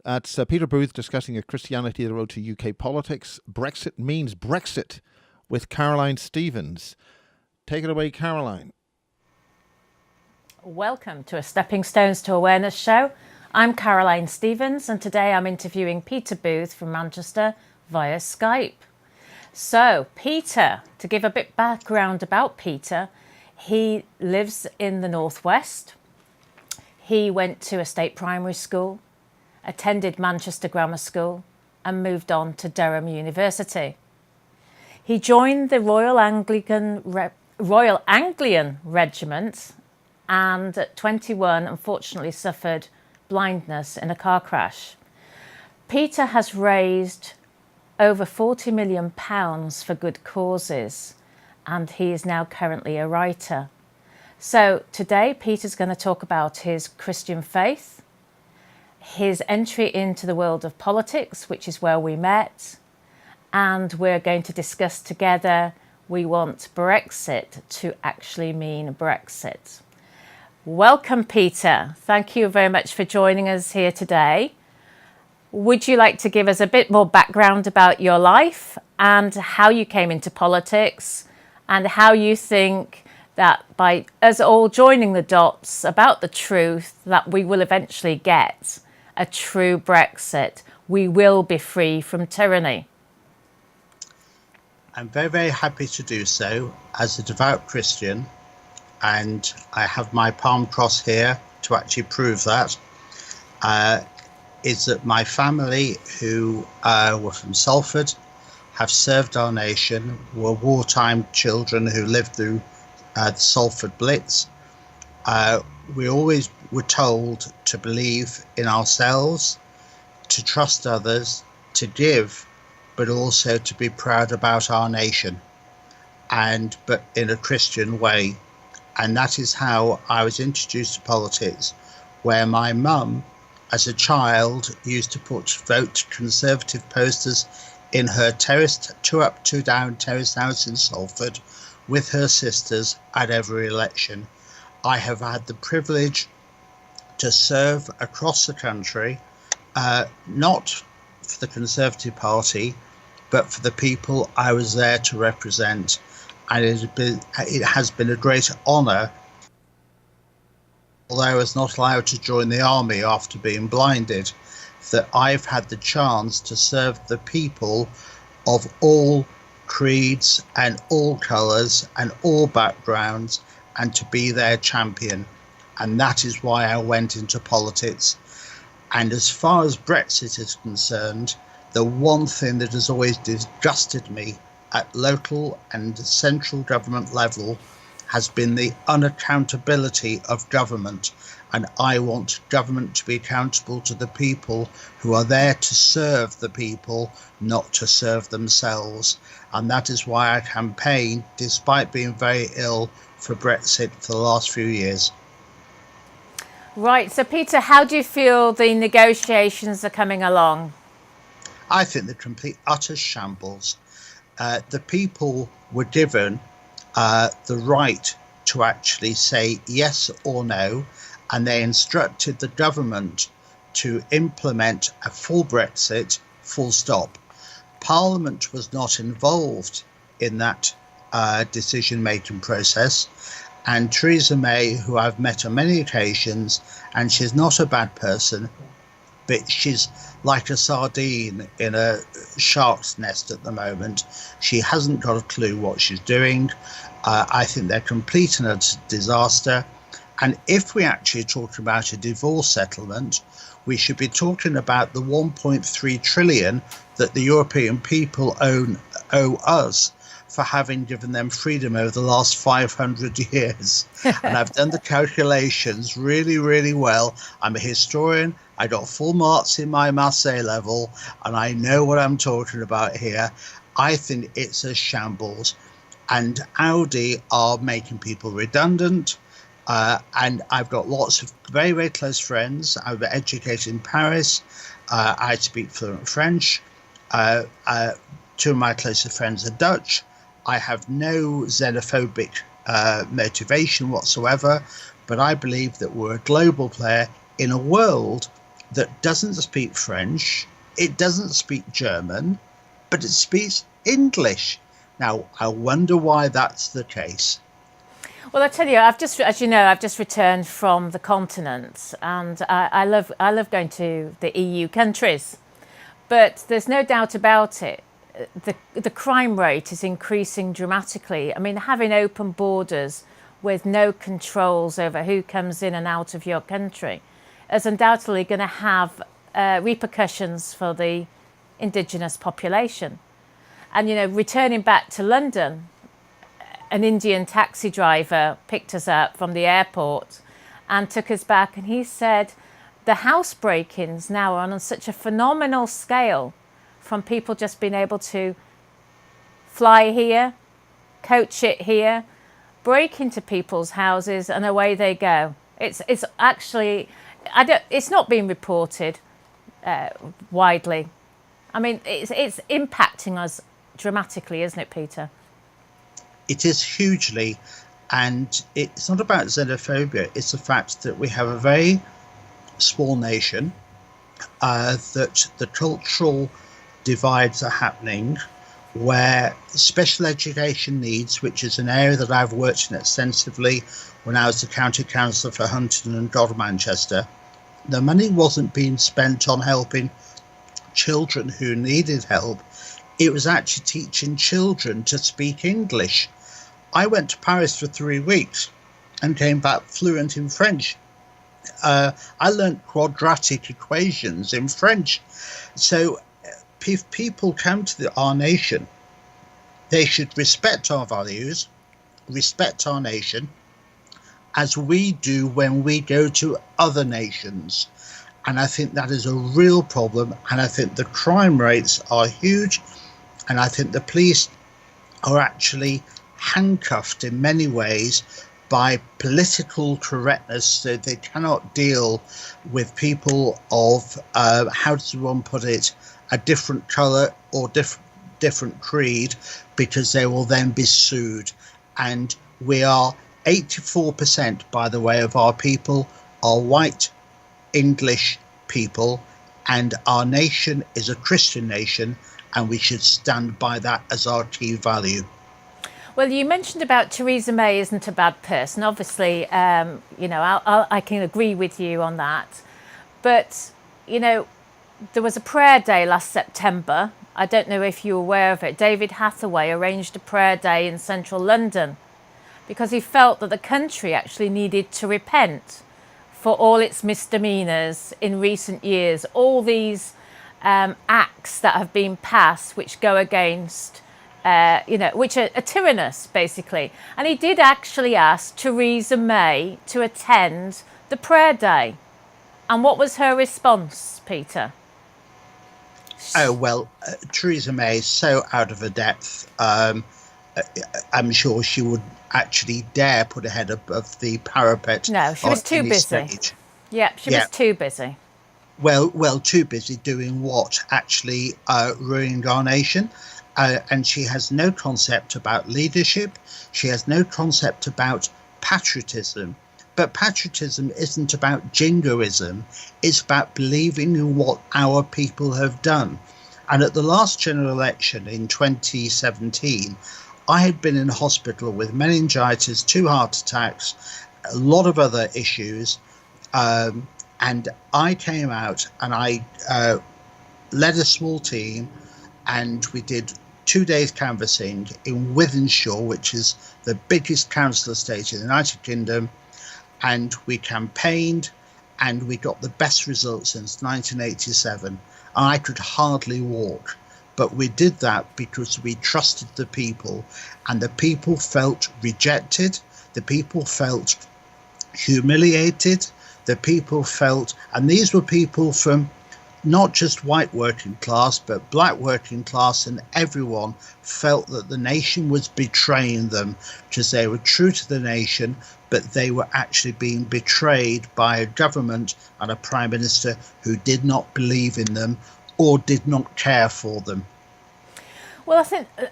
That's Peter Booth discussing a Christianity, the road to UK politics. Brexit means Brexit with Caroline Stephens. Take it away, Caroline. Welcome to a Stepping Stones to Awareness show. I'm Caroline Stephens, and today I'm interviewing Peter Booth from Manchester via Skype. So, Peter, to give a bit background about Peter, he lives in the Northwest. He went to a state primary school, attended Manchester Grammar School, and moved on to Durham University. He joined the Royal Anglian Regiment, and at 21 unfortunately suffered blindness in a car crash. Peter has raised over £40 million for good causes, and he is now currently a writer. So today Peter's going to talk about his Christian faith, his entry into the world of politics, which is where we met, and we're going to discuss together, we want Brexit to actually mean Brexit. Welcome, Peter. Thank you very much for joining us here today. Would you like to give us a bit more background about your life and how you came into politics and how you think that by us all joining the dots about the truth that we will eventually get a true Brexit, we will be free from tyranny? I'm very, very happy to do so as a devout Christian. And I have my palm cross here to actually prove that, is that my family, who were from Salford, have served our nation, were wartime children who lived through the Salford Blitz. We always were told to believe in ourselves, to trust others, to give, but also to be proud about our nation, but in a Christian way. And that is how I was introduced to politics, where my mum, as a child, used to vote Conservative posters in her two up, two down terraced house in Salford with her sisters at every election. I have had the privilege to serve across the country, not for the Conservative Party, but for the people I was there to represent. And it has been a great honour, although I was not allowed to join the army after being blinded, that I've had the chance to serve the people of all creeds and all colours and all backgrounds, and to be their champion. And that is why I went into politics. And as far as Brexit is concerned, the one thing that has always disgusted me at local and central government level has been the unaccountability of government. And I want government to be accountable to the people who are there to serve the people, not to serve themselves. And that is why I campaigned, despite being very ill, for Brexit for the last few years. Right. So, Peter, how do you feel the negotiations are coming along? I think they're complete, utter shambles. The people were given the right to actually say yes or no, and they instructed the government to implement a full Brexit, full stop. Parliament was not involved in that decision-making process, and Theresa May, who I've met on many occasions, and she's not a bad person, but she's like a sardine in a shark's nest at the moment. She hasn't got a clue what she's doing. I think they're complete and utter disaster. And if we actually talk about a divorce settlement, we should be talking about the 1.3 trillion that the European people owe us for having given them freedom over the last 500 years. And I've done the calculations really, really well. I'm a historian. I got full marks in my Maths A level, and I know what I'm talking about here. I think it's a shambles. And Audi are making people redundant. And I've got lots of very, very close friends. I was educated in Paris. I speak fluent French. Two of my closest friends are Dutch. I have no xenophobic motivation whatsoever, but I believe that we're a global player in a world that doesn't speak French, it doesn't speak German, but it speaks English. Now, I wonder why that's the case. Well, I tell you, as you know, I've just returned from the continent, and I love going to the EU countries. But there's no doubt about it. The crime rate is increasing dramatically. I mean, having open borders with no controls over who comes in and out of your country is undoubtedly going to have repercussions for the indigenous population. And, you know, returning back to London, an Indian taxi driver picked us up from the airport and took us back, and he said the house break-ins now are on such a phenomenal scale, from people just being able to fly here, coach it here, break into people's houses, and away they go. It's actually, it's not being reported widely. I mean, it's impacting us dramatically, isn't it, Peter? It is hugely, and it's not about xenophobia. It's the fact that we have a very small nation, that the cultural divides are happening, where special education needs, which is an area that I've worked in extensively when I was the county councillor for Huntingdon and Godmanchester, the money wasn't being spent on helping children who needed help. It was actually teaching children to speak English. I went to Paris for 3 weeks and came back fluent in French. I learned quadratic equations in French. So if people come to our nation, they should respect our values, respect our nation, as we do when we go to other nations. And I think that is a real problem. And I think the crime rates are huge. And I think the police are actually handcuffed in many ways by political correctness, so they cannot deal with people of, how does one put it, a different colour or different creed, because they will then be sued. And we are 84%, by the way, of our people are white English people, and our nation is a Christian nation, and we should stand by that as our key value. Well, you mentioned about Theresa May isn't a bad person. Obviously, you know, I can agree with you on that. But, you know, there was a prayer day last September. I don't know if you're aware of it. David Hathaway arranged a prayer day in central London because he felt that the country actually needed to repent for all its misdemeanours in recent years, all these acts that have been passed which go against you know, which are tyrannous, basically. And he did actually ask Theresa May to attend the prayer day. And what was her response, Peter? Oh, well, Theresa May is so out of her depth. I'm sure she would actually dare put her head above the parapet. No, she was too busy. Stage. Yeah, she was too busy. Well, too busy doing what? Actually ruining our nation. And she has no concept about leadership. She has no concept about patriotism. But patriotism isn't about jingoism. It's about believing in what our people have done. And at the last general election in 2017, I had been in hospital with meningitis, 2 heart attacks, a lot of other issues. And I came out and I led a small team, and we did 2 days canvassing in Wythenshawe, which is the biggest council estate in the United Kingdom, and we campaigned and we got the best results since 1987. I could hardly walk, but we did that because we trusted the people, and the people felt rejected, the people felt humiliated, the people felt, and these were people from not just white working class, but black working class, and everyone felt that the nation was betraying them because they were true to the nation, but they were actually being betrayed by a government and a prime minister who did not believe in them or did not care for them. Well,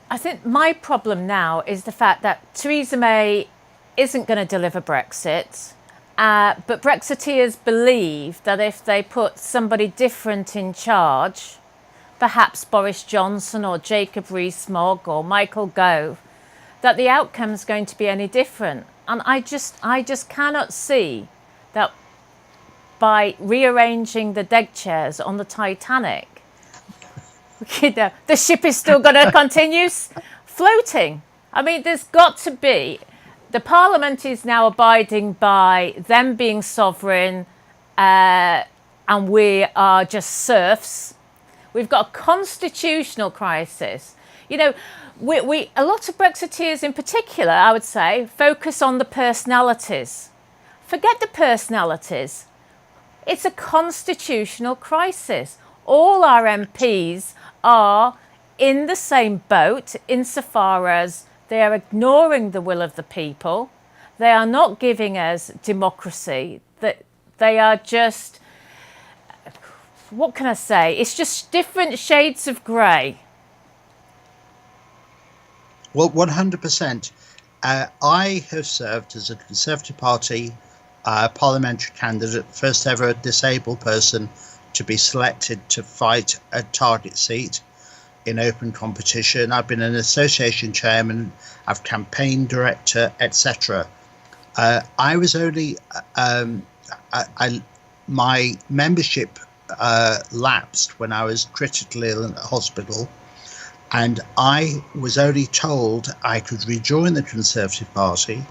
I think my problem now is the fact that Theresa May isn't going to deliver Brexit. But Brexiteers believe that if they put somebody different in charge, perhaps Boris Johnson or Jacob Rees-Mogg or Michael Gove, that the outcome's going to be any different. And I just cannot see that by rearranging the deck chairs on the Titanic, the ship is still going to continue floating. I mean, there's got to be. The Parliament is now abiding by them being sovereign, and we are just serfs. We've got a constitutional crisis. You know, we a lot of Brexiteers in particular, I would say, focus on the personalities. Forget the personalities. It's a constitutional crisis. All our MPs are in the same boat insofar as they are ignoring the will of the people. They are not giving us democracy. They are just, what can I say? It's just different shades of grey. Well, 100%. I have served as a Conservative Party parliamentary candidate, first ever disabled person to be selected to fight a target seat in open competition. I've been an association chairman, I've campaign director, etc. I was only my membership lapsed when I was critically ill in the hospital, and I was only told I could rejoin the Conservative Party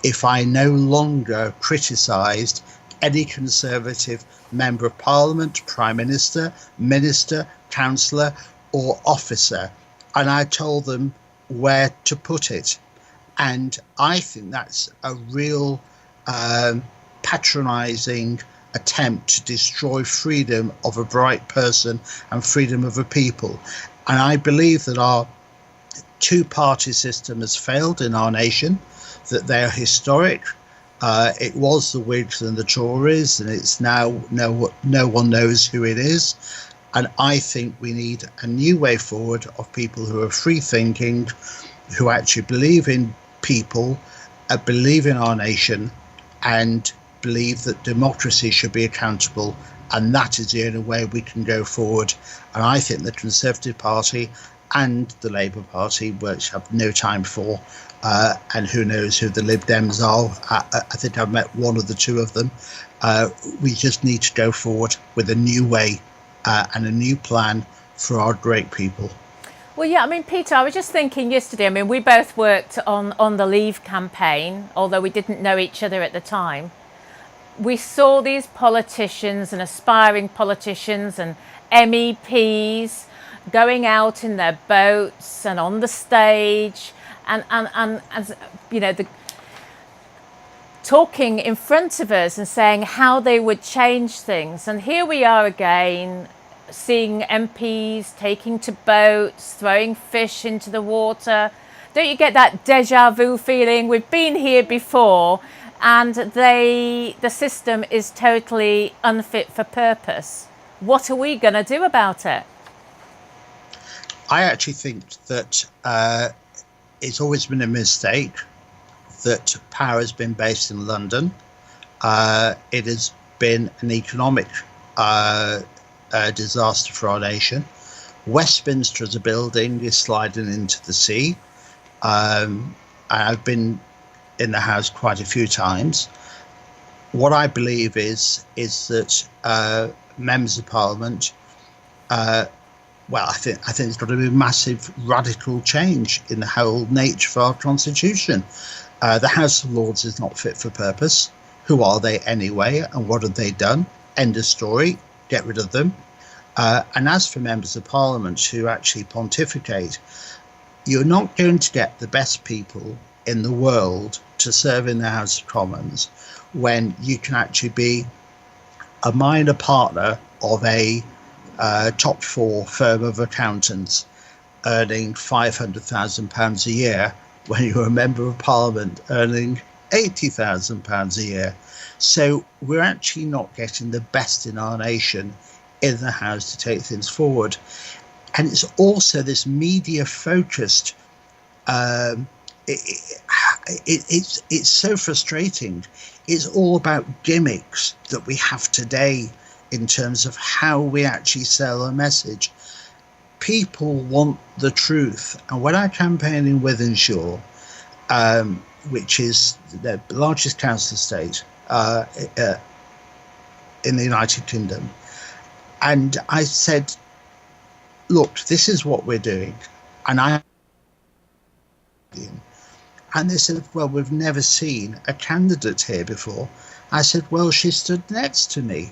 if I no longer criticised any Conservative Member of Parliament, Prime Minister, Minister, Councillor or officer. And I told them where to put it. And I think that's a real patronising attempt to destroy freedom of a bright person and freedom of a people. And I believe that our two-party system has failed in our nation, that they are historic. It was the Whigs and the Tories, and it's now no one knows who it is. And I think we need a new way forward of people who are free-thinking, who actually believe in people, believe in our nation, and believe that democracy should be accountable. And that is the only way we can go forward. And I think the Conservative Party and the Labour Party, which I have no time for, and who knows who the Lib Dems are. I think I've met one of the two of them. We just need to go forward with a new way and a new plan for our great people. Well, yeah, I mean, Peter, I was just thinking yesterday, I mean, we both worked on the Leave campaign, although we didn't know each other at the time. We saw these politicians and aspiring politicians and MEPs going out in their boats and on the stage and you know, talking in front of us and saying how they would change things. And here we are again, seeing MPs taking to boats, throwing fish into the water. Don't you get that déjà vu feeling? We've been here before, and the system is totally unfit for purpose. What are we going to do about it? I actually think that it's always been a mistake that power has been based in London. It has been an economic disaster for our nation. Westminster as a building is sliding into the sea. I've been in the House quite a few times. What I believe is that members of Parliament, well, I think there's got to be a massive radical change in the whole nature of our constitution. The House of Lords is not fit for purpose. Who are they anyway, and what have they done? End of story. Get rid of them. And as for members of Parliament who actually pontificate, you're not going to get the best people in the world to serve in the House of Commons when you can actually be a minor partner of a top four firm of accountants earning £500,000 a year when you're a member of Parliament earning £80,000 a year. So we're actually not getting the best in our nation in the House to take things forward. And it's also this media focused, it's so frustrating. It's all about gimmicks that we have today in terms of how we actually sell a message. People want the truth. And when I campaign in Wythenshawe, which is the largest council estate in the United Kingdom, and I said, look, this is what we're doing. And they said, well, we've never seen a candidate here before. I said, well, she stood next to me.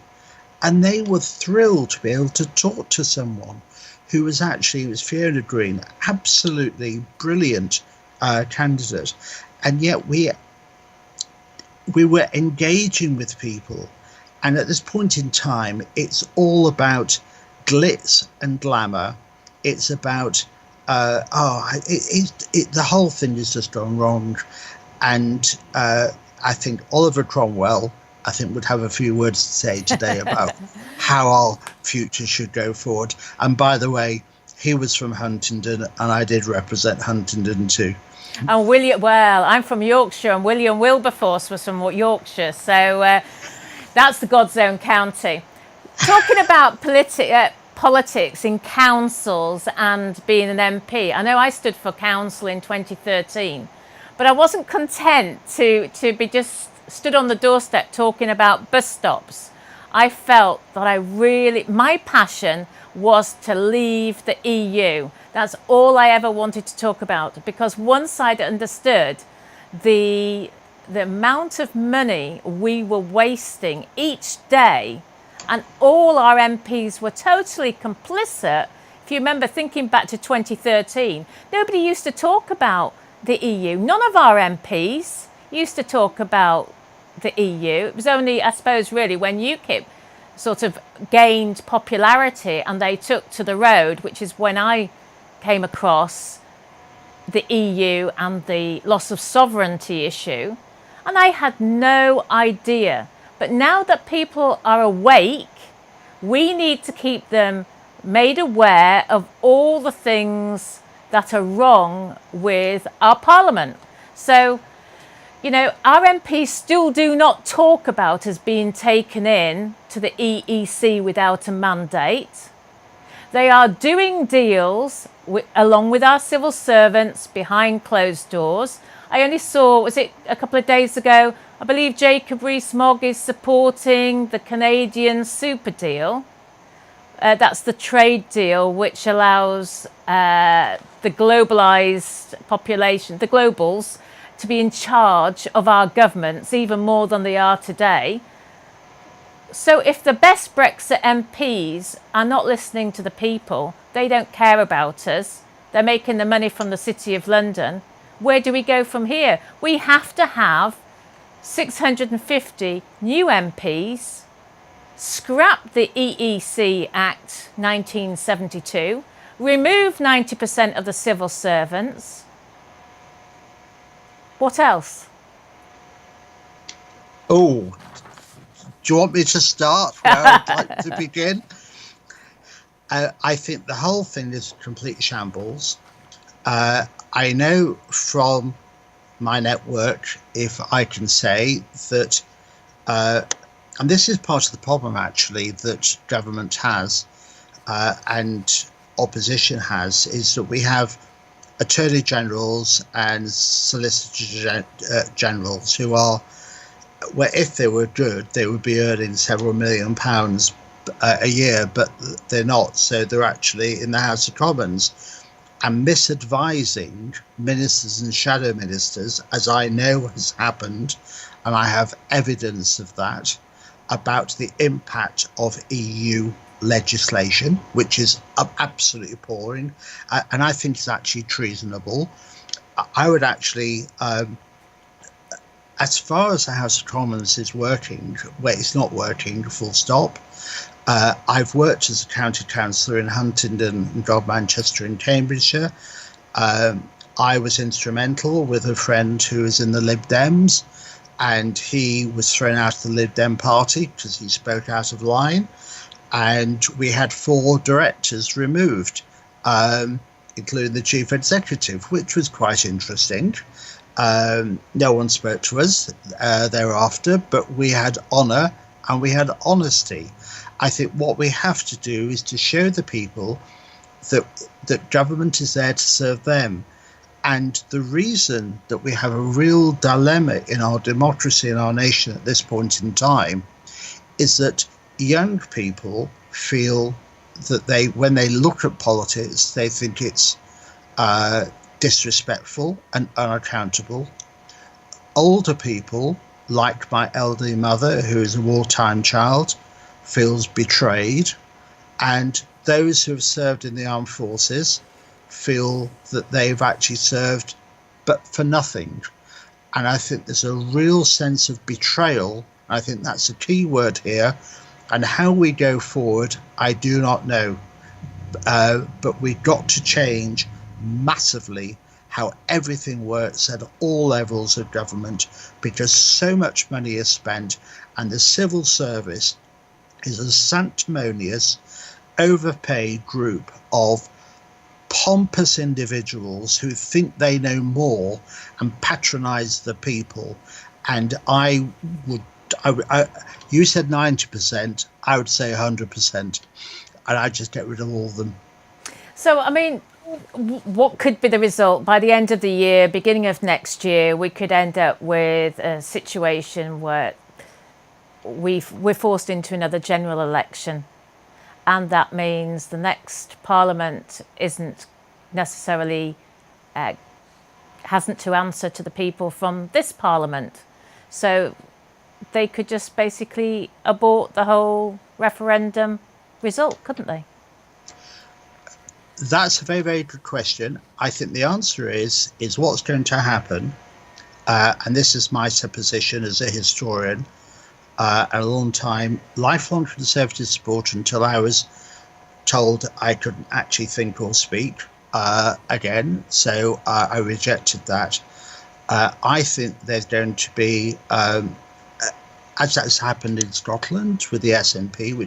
And they were thrilled to be able to talk to someone who was actually, it was Fiona Green, absolutely brilliant candidate. And yet we were engaging with people. And at this point in time, it's all about glitz and glamour. It's about, the whole thing has just gone wrong. And I think Oliver Cromwell, I think, would have a few words to say today about how our future should go forward. And by the way, he was from Huntingdon, and I did represent Huntingdon too. And William, well, I'm from Yorkshire, and William Wilberforce was from Yorkshire, so that's the God's own county. Talking about politics in councils and being an MP, I know I stood for council in 2013, but I wasn't content to be just stood on the doorstep talking about bus stops. I felt that my passion was to leave the EU. That's all I ever wanted to talk about, because once I'd understood the amount of money we were wasting each day, and all our MPs were totally complicit. If you remember, thinking back to 2013, nobody used to talk about the EU. None of our MPs used to talk about the EU. It was only, I suppose, really when UKIP sort of gained popularity and they took to the road, which is when I came across the EU and the loss of sovereignty issue. And I had no idea. But now that people are awake, we need to keep them made aware of all the things that are wrong with our parliament. So, you know, our MPs still do not talk about us being taken in to the EEC without a mandate. They are doing deals along with our civil servants behind closed doors. I only saw, was it a couple of days ago, I believe Jacob Rees-Mogg is supporting the Canadian super deal. That's the trade deal which allows the globalised population, the globals, to be in charge of our governments even more than they are today. So if the best Brexit MPs are not listening to the people, they don't care about us, they're making the money from the City of London, where do we go from here? We have to have 650 new MPs, scrap the EEC Act 1972, remove 90% of the civil servants. What else? Oh, do you want me to start where I'd like to begin? I think the whole thing is complete shambles. I know from my network, if I can say that, and this is part of the problem actually that government has and opposition has, is that we have attorney generals and solicitor generals who are, well, if they were good, they would be earning several £1 million a year, but they're not. So they're actually in the House of Commons and misadvising ministers and shadow ministers, as I know has happened, and I have evidence of that, about the impact of EU legislation, which is absolutely appalling, and I think it's actually treasonable. I would actually, as far as the House of Commons is working, where it's not working, full stop. I've worked as a county councillor in Huntingdon and Godmanchester in Cambridgeshire. I was instrumental with a friend who was in the Lib Dems, and he was thrown out of the Lib Dem party because he spoke out of line. And we had 4 directors removed, including the chief executive, which was quite interesting. No one spoke to us thereafter, but we had honour and we had honesty. I think what we have to do is to show the people that government is there to serve them. And the reason that we have a real dilemma in our democracy and our nation at this point in time is that young people feel that when they look at politics, they think it's disrespectful and unaccountable. Older people, like my elderly mother, who is a wartime child, feels betrayed. And those who have served in the armed forces feel that they've actually served but for nothing. And I think there's a real sense of betrayal. I think that's a key word here. And how we go forward, I do not know. But we've got to change massively how everything works at all levels of government, because so much money is spent and the civil service is a sanctimonious, overpaid group of pompous individuals who think they know more and patronize the people. And you said 90%, I would say 100%, and I'd just get rid of all of them. So, I mean, what could be the result? By the end of the year, beginning of next year, we could end up with a situation where we're forced into another general election. And that means the next parliament isn't necessarily, hasn't to answer to the people from this parliament. So they could just basically abort the whole referendum result, couldn't they? That's a very, very good question. I think the answer is what's going to happen, and this is my supposition as a historian, a long time, lifelong Conservative supporter until I was told I couldn't actually think or speak again. So I rejected that. I think there's going to be, as that's happened in Scotland with the SNP,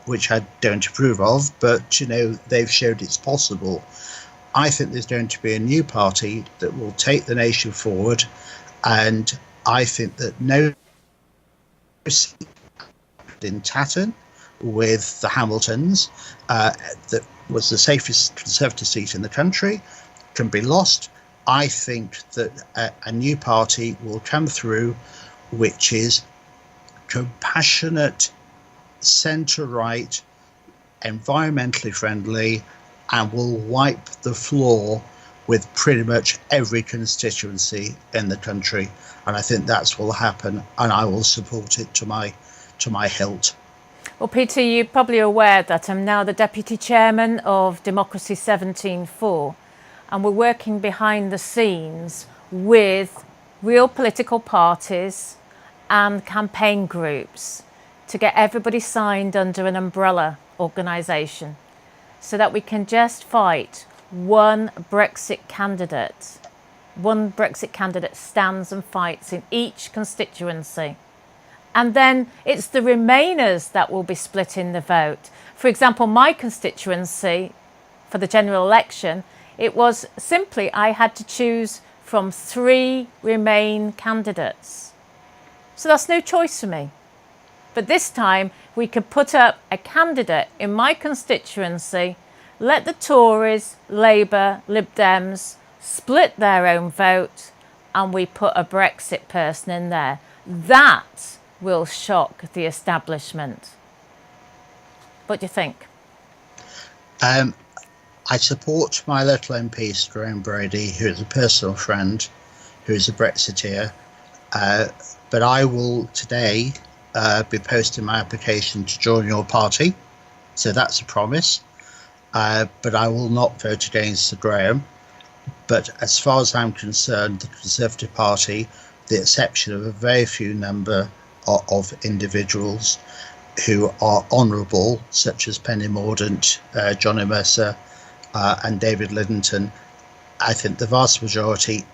which I don't approve of, but they've showed it's possible. I think there's going to be a new party that will take the nation forward, and I think that no in Tatton with the Hamiltons, that was the safest Conservative seat in the country, can be lost. I think that a new party will come through, which is compassionate, centre-right, environmentally friendly, and will wipe the floor with pretty much every constituency in the country. And I think that's what will happen, and I will support it to my hilt. Well, Peter, you're probably aware that I'm now the Deputy Chairman of Democracy 17-4, and we're working behind the scenes with real political parties and campaign groups to get everybody signed under an umbrella organisation so that we can just fight one Brexit candidate. One Brexit candidate stands and fights in each constituency. And then it's the Remainers that will be splitting the vote. For example, my constituency for the general election, it was simply I had to choose from 3 Remain candidates. So that's no choice for me. But this time we could put up a candidate in my constituency, let the Tories, Labour, Lib Dems split their own vote, and we put a Brexit person in there. That will shock the establishment. What do you think? I support my little MP, Jerome Brady, who is a personal friend, who is a Brexiteer. But I will today be posting my application to join your party. So that's a promise. But I will not vote against Sir Graham. But as far as I'm concerned, the Conservative Party, the exception of a very few number of individuals who are honourable, such as Penny Mordaunt, Johnny Mercer, and David Liddington, I think the vast majority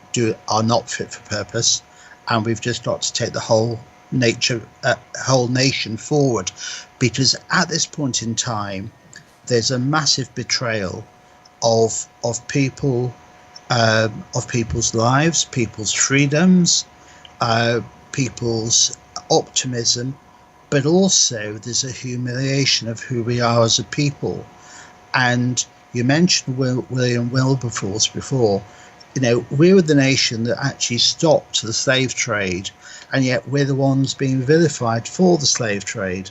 are not fit for purpose, and we've just got to take the whole nation forward, because at this point in time, there's a massive betrayal of people of people's lives, people's freedoms, people's optimism, but also there's a humiliation of who we are as a people. And you mentioned William Wilberforce before. You know, we were the nation that actually stopped the slave trade, and yet we're the ones being vilified for the slave trade.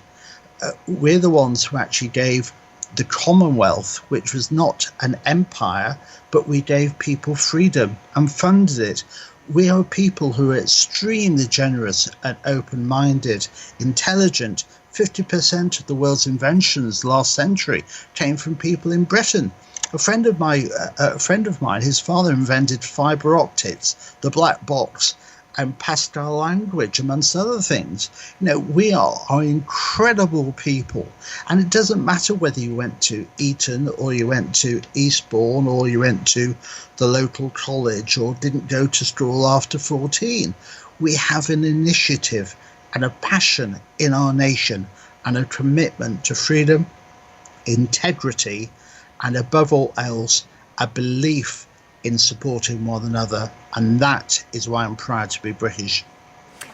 We're the ones who actually gave the Commonwealth, which was not an empire, but we gave people freedom and funded it. We are people who are extremely generous and open-minded, intelligent. 50% of the world's inventions last century came from people in Britain. A friend of mine, his father invented fiber optics, the black box, and Pascal language, amongst other things. You know, we are incredible people, and it doesn't matter whether you went to Eton or you went to Eastbourne or you went to the local college or didn't go to school after 14. We have an initiative and a passion in our nation and a commitment to freedom, integrity, and above all else, a belief in supporting one another. And that is why I'm proud to be British.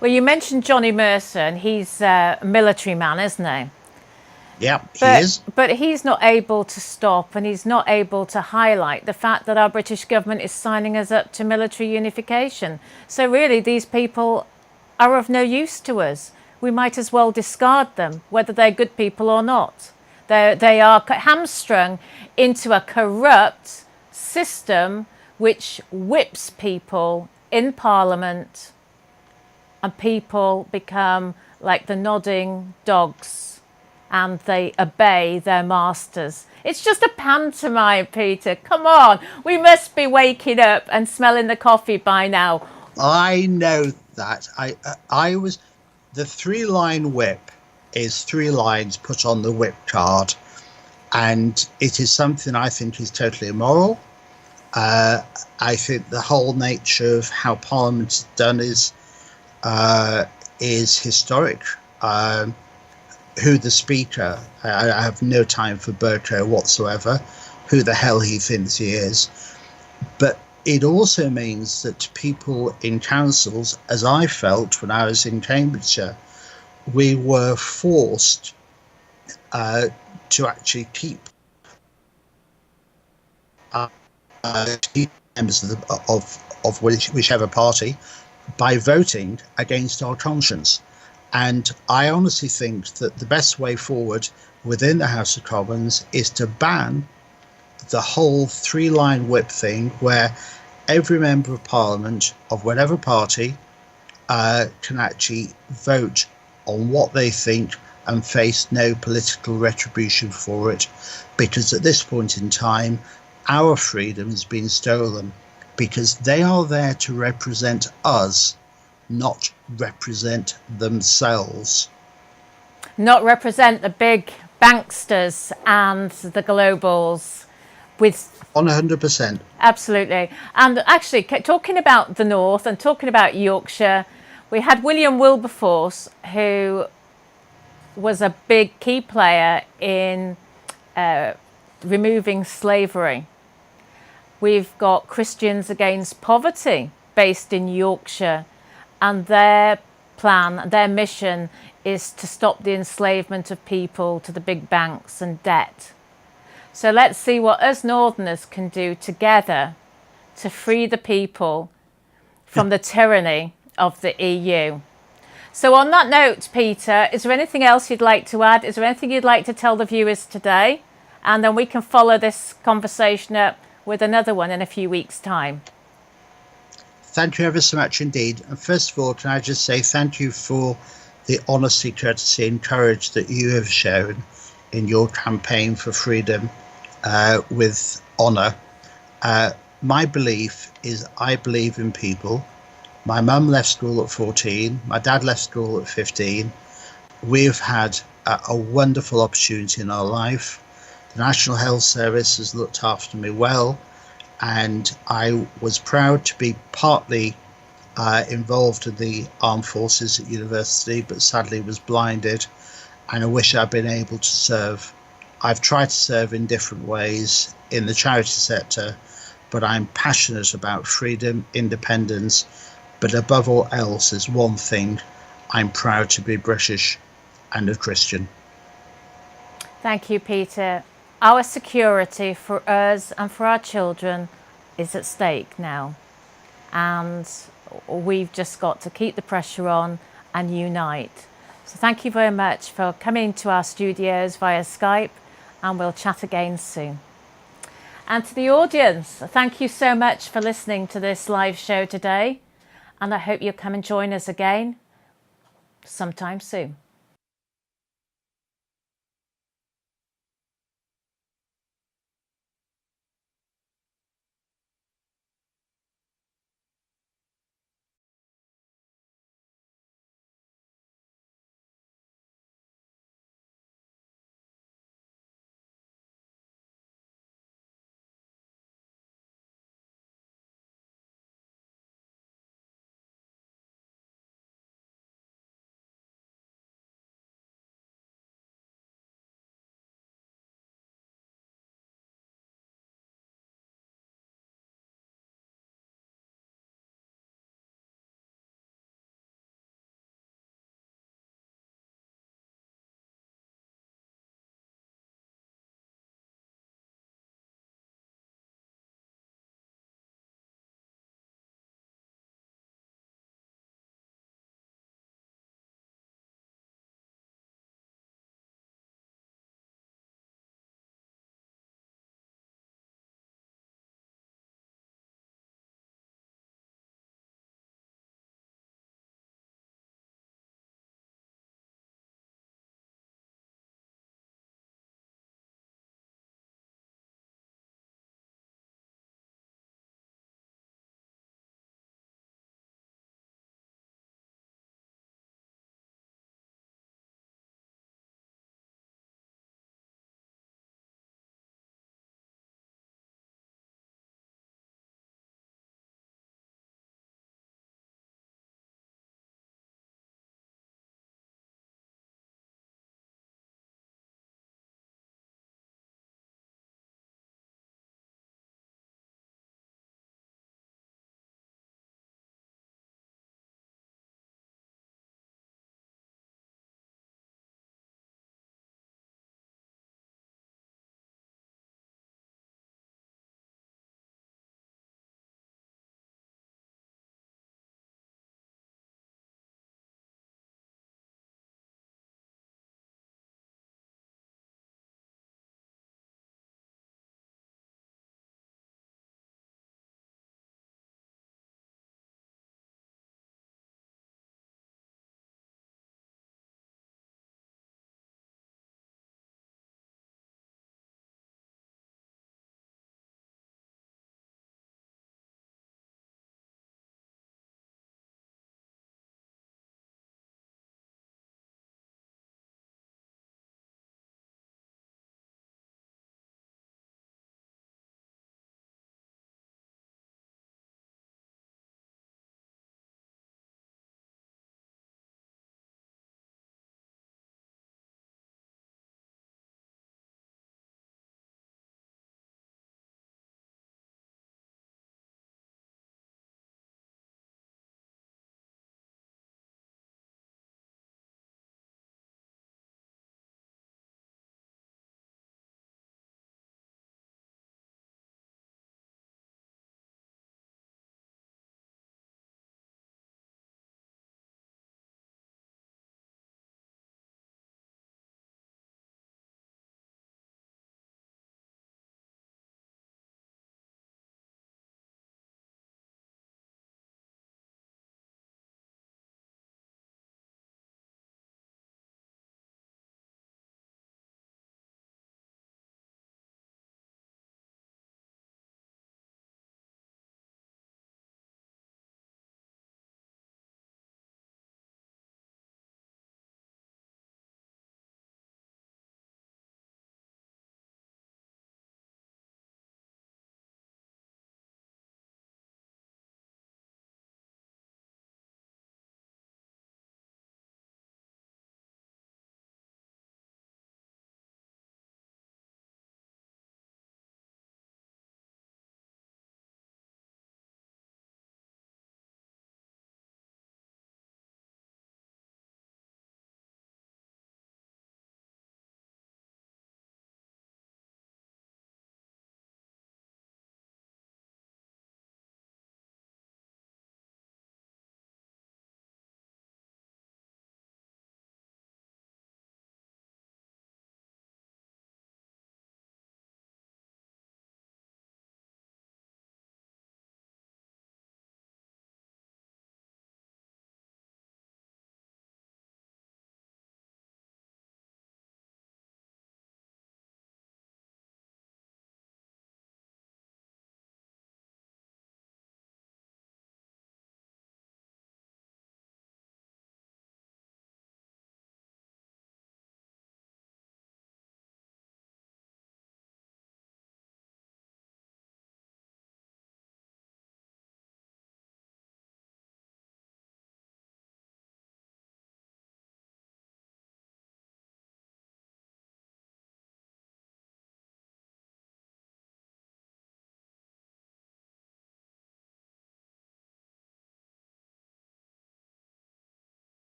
Well, you mentioned Johnny Mercer, and he's a military man, isn't he? Yeah, he is. But he's not able to stop, and he's not able to highlight the fact that our British government is signing us up to military unification. So really, these people are of no use to us. We might as well discard them, whether they're good people or not. They are hamstrung into a corrupt system which whips people in Parliament, and people become like the nodding dogs and they obey their masters. It's just a pantomime, Peter. Come on, we must be waking up and smelling the coffee by now. I know that. I was, the 3-line whip is 3 lines put on the whip card, and it is something I think is totally immoral. I think the whole nature of how Parliament is done is historic. Who the Speaker, I have no time for Bercow whatsoever, who the hell he thinks he is. But it also means that people in councils, as I felt when I was in Cambridgeshire, we were forced to actually keep members of whichever party by voting against our conscience. And I honestly think that the best way forward within the House of Commons is to ban the whole 3-line whip thing, where every member of Parliament of whatever party can actually vote on what they think and face no political retribution for it, because at this point in time our freedom has been stolen, because they are there to represent us, not represent themselves. Not represent the big banksters and the globals with... 100%. Absolutely. And actually, talking about the North and talking about Yorkshire, we had William Wilberforce, who was a big key player in removing slavery. We've got Christians Against Poverty based in Yorkshire, and their plan, their mission is to stop the enslavement of people to the big banks and debt. So let's see what us Northerners can do together to free the people from the tyranny of the EU. So on that note, Peter, is there anything else you'd like to add? Is there anything you'd like to tell the viewers today? And then we can follow this conversation up with another one in a few weeks' time. Thank you ever so much indeed. And first of all, can I just say thank you for the honesty, courtesy and courage that you have shown in your campaign for freedom with honour. My belief is I believe in people. My mum left school at 14. My dad left school at 15. We've had a wonderful opportunity in our life. The National Health Service has looked after me well, and I was proud to be partly involved in the armed forces at university, but sadly was blinded, and I wish I'd been able to serve. I've tried to serve in different ways in the charity sector, but I'm passionate about freedom, independence, but above all else is one thing: I'm proud to be British and a Christian. Thank you, Peter. Our security for us and for our children is at stake now. And we've just got to keep the pressure on and unite. So thank you very much for coming to our studios via Skype, and we'll chat again soon. And to the audience, thank you so much for listening to this live show today. And I hope you'll come and join us again sometime soon.